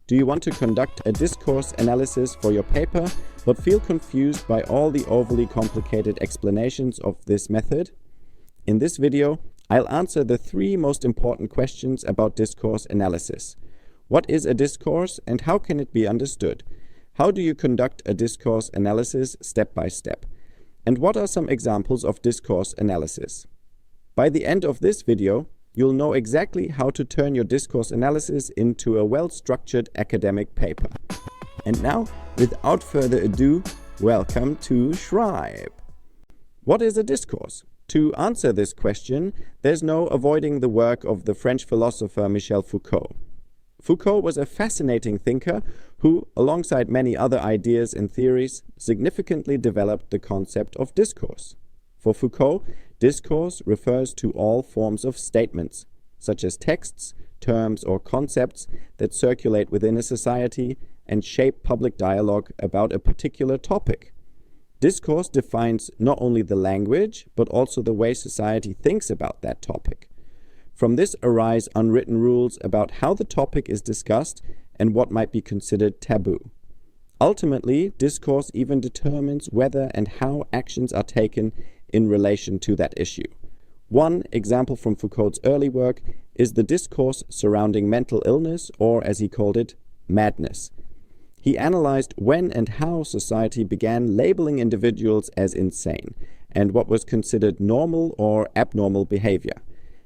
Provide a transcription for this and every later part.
Do you want to conduct a discourse analysis for your paper, but feel confused by all the overly complicated explanations of this method? In this video, I'll answer the 3 most important questions about discourse analysis. What is a discourse and how can it be understood? How do you conduct a discourse analysis step by step? And what are some examples of discourse analysis? By the end of this video, you'll know exactly how to turn your discourse analysis into a well-structured academic paper. And now, without further ado, welcome to Shribe. What is a discourse? To answer this question, there's no avoiding the work of the French philosopher Michel Foucault. Foucault was a fascinating thinker who, alongside many other ideas and theories, significantly developed the concept of discourse. For Foucault, discourse refers to all forms of statements, such as texts, terms, or concepts that circulate within a society and shape public dialogue about a particular topic. Discourse defines not only the language, but also the way society thinks about that topic. From this arise unwritten rules about how the topic is discussed and what might be considered taboo. Ultimately, discourse even determines whether and how actions are taken in relation to that issue. One example from Foucault's early work is the discourse surrounding mental illness, or as he called it, madness. He analyzed when and how society began labeling individuals as insane, and what was considered normal or abnormal behavior.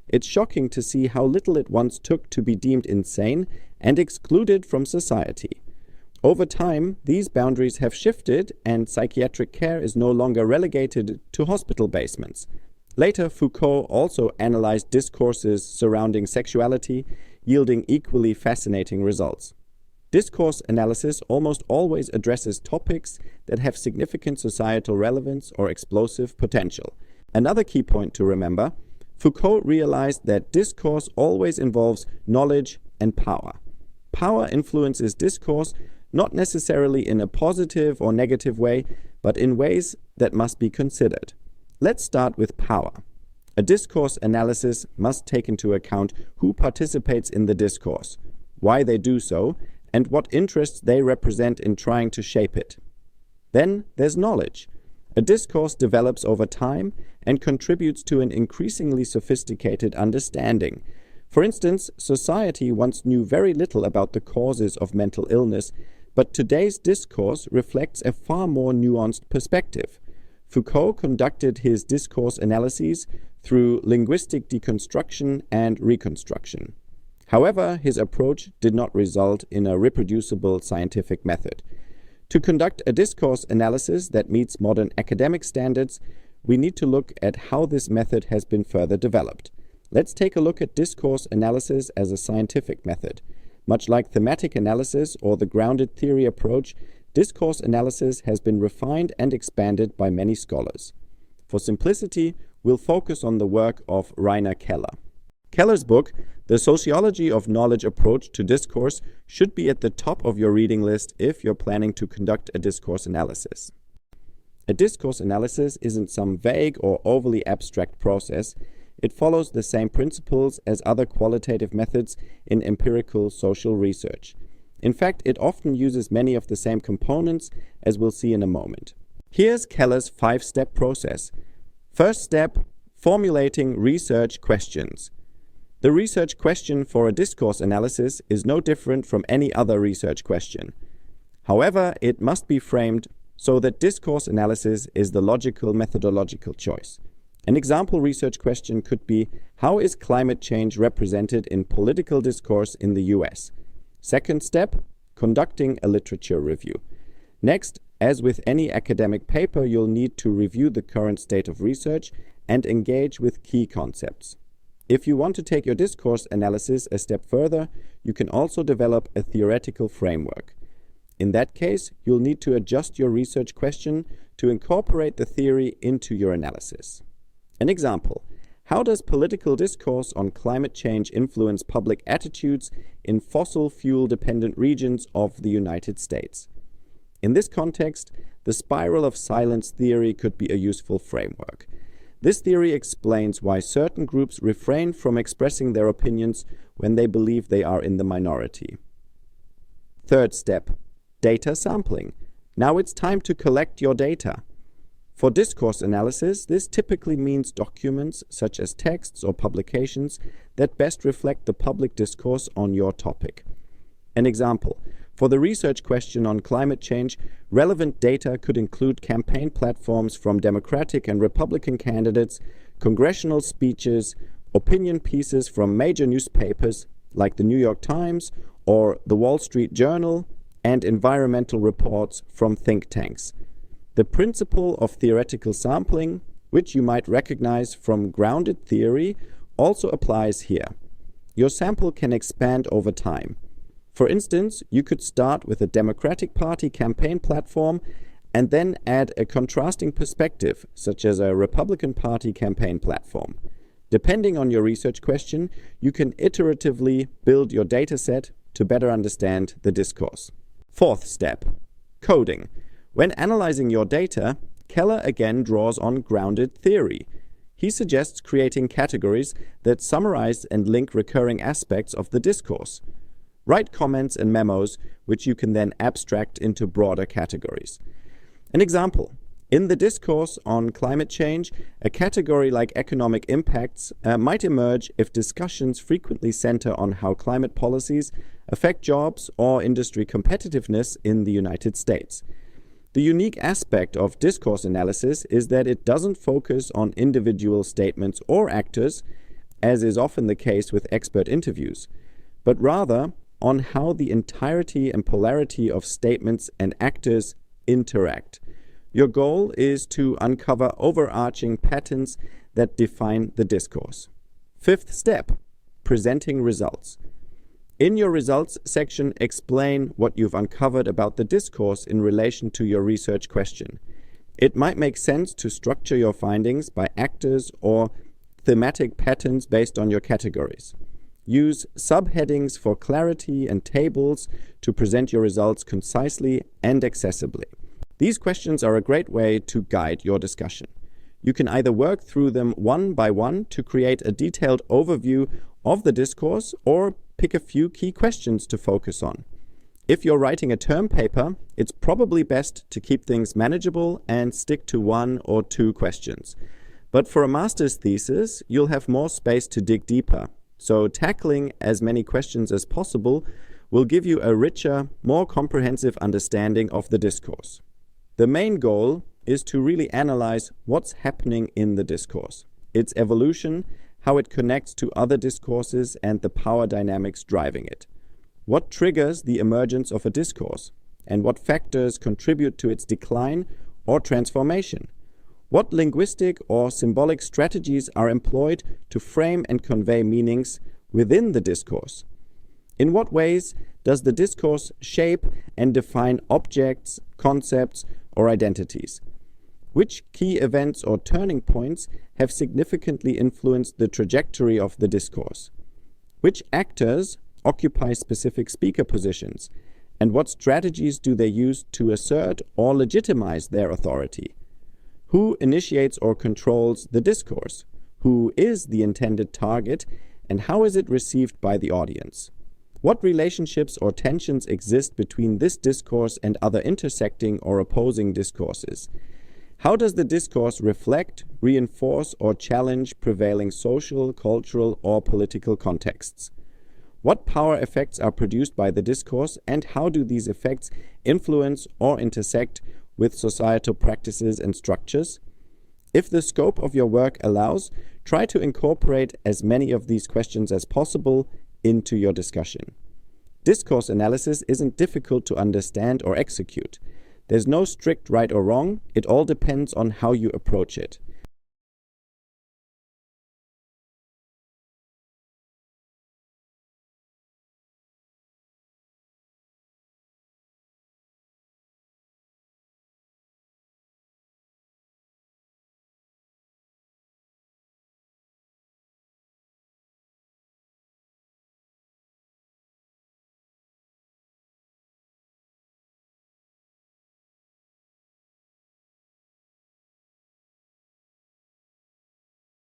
It's shocking to see how little it once took to be deemed insane and excluded from society. Over time, these boundaries have shifted and psychiatric care is no longer relegated to hospital basements. Later, Foucault also analyzed discourses surrounding sexuality, yielding equally fascinating results. Discourse analysis almost always addresses topics that have significant societal relevance or explosive potential. Another key point to remember: Foucault realized that discourse always involves knowledge and power. Power influences discourse not necessarily in a positive or negative way, but in ways that must be considered. Let's start with power. A discourse analysis must take into account who participates in the discourse, why they do so, and what interests they represent in trying to shape it. Then there's knowledge. A discourse develops over time and contributes to an increasingly sophisticated understanding. For instance, society once knew very little about the causes of mental illness, but today's discourse reflects a far more nuanced perspective. Foucault conducted his discourse analyses through linguistic deconstruction and reconstruction. However, his approach did not result in a reproducible scientific method. To conduct a discourse analysis that meets modern academic standards, we need to look at how this method has been further developed. Let's take a look at discourse analysis as a scientific method. Much like thematic analysis or the grounded theory approach, discourse analysis has been refined and expanded by many scholars. For simplicity, we'll focus on the work of Rainer Keller. Keller's book, The Sociology of Knowledge Approach to Discourse, should be at the top of your reading list if you're planning to conduct a discourse analysis. A discourse analysis isn't some vague or overly abstract process. It follows the same principles as other qualitative methods in empirical social research. In fact, it often uses many of the same components, as we'll see in a moment. Here's Keller's 5-step process. First step: formulating research questions. The research question for a discourse analysis is no different from any other research question. However, it must be framed so that discourse analysis is the logical methodological choice. An example research question could be: how is climate change represented in political discourse in the US? Second step: conducting a literature review. Next, as with any academic paper, you'll need to review the current state of research and engage with key concepts. If you want to take your discourse analysis a step further, you can also develop a theoretical framework. In that case, you'll need to adjust your research question to incorporate the theory into your analysis. An example: how does political discourse on climate change influence public attitudes in fossil fuel-dependent regions of the United States? In this context, the spiral of silence theory could be a useful framework. This theory explains why certain groups refrain from expressing their opinions when they believe they are in the minority. Third step, data sampling. Now it's time to collect your data. For discourse analysis, this typically means documents such as texts or publications that best reflect the public discourse on your topic. An example, for the research question on climate change, relevant data could include campaign platforms from Democratic and Republican candidates, congressional speeches, opinion pieces from major newspapers like the New York Times or the Wall Street Journal, and environmental reports from think tanks. The principle of theoretical sampling, which you might recognize from grounded theory, also applies here. Your sample can expand over time. For instance, you could start with a Democratic Party campaign platform and then add a contrasting perspective, such as a Republican Party campaign platform. Depending on your research question, you can iteratively build your dataset to better understand the discourse. Fourth step, coding. When analyzing your data, Keller again draws on grounded theory. He suggests creating categories that summarize and link recurring aspects of the discourse. Write comments and memos, which you can then abstract into broader categories. An example, in the discourse on climate change, a category like economic impacts might emerge if discussions frequently center on how climate policies affect jobs or industry competitiveness in the United States. The unique aspect of discourse analysis is that it doesn't focus on individual statements or actors, as is often the case with expert interviews, but rather on how the entirety and polarity of statements and actors interact. Your goal is to uncover overarching patterns that define the discourse. Fifth step, presenting results. In your results section, explain what you've uncovered about the discourse in relation to your research question. It might make sense to structure your findings by actors or thematic patterns based on your categories. Use subheadings for clarity and tables to present your results concisely and accessibly. These questions are a great way to guide your discussion. You can either work through them one by one to create a detailed overview of the discourse or pick a few key questions to focus on. If you're writing a term paper, it's probably best to keep things manageable and stick to one or two questions. But for a master's thesis, you'll have more space to dig deeper. So tackling as many questions as possible will give you a richer, more comprehensive understanding of the discourse. The main goal is to really analyze what's happening in the discourse, its evolution, how it connects to other discourses, and the power dynamics driving it. What triggers the emergence of a discourse, and what factors contribute to its decline or transformation? What linguistic or symbolic strategies are employed to frame and convey meanings within the discourse? In what ways does the discourse shape and define objects, concepts, or identities? Which key events or turning points have significantly influenced the trajectory of the discourse? Which actors occupy specific speaker positions, and what strategies do they use to assert or legitimize their authority? Who initiates or controls the discourse? Who is the intended target, and how is it received by the audience? What relationships or tensions exist between this discourse and other intersecting or opposing discourses? How does the discourse reflect, reinforce, or challenge prevailing social, cultural, or political contexts? What power effects are produced by the discourse, and how do these effects influence or intersect with societal practices and structures? If the scope of your work allows, try to incorporate as many of these questions as possible into your discussion. Discourse analysis isn't difficult to understand or execute. There's no strict right or wrong, it all depends on how you approach it.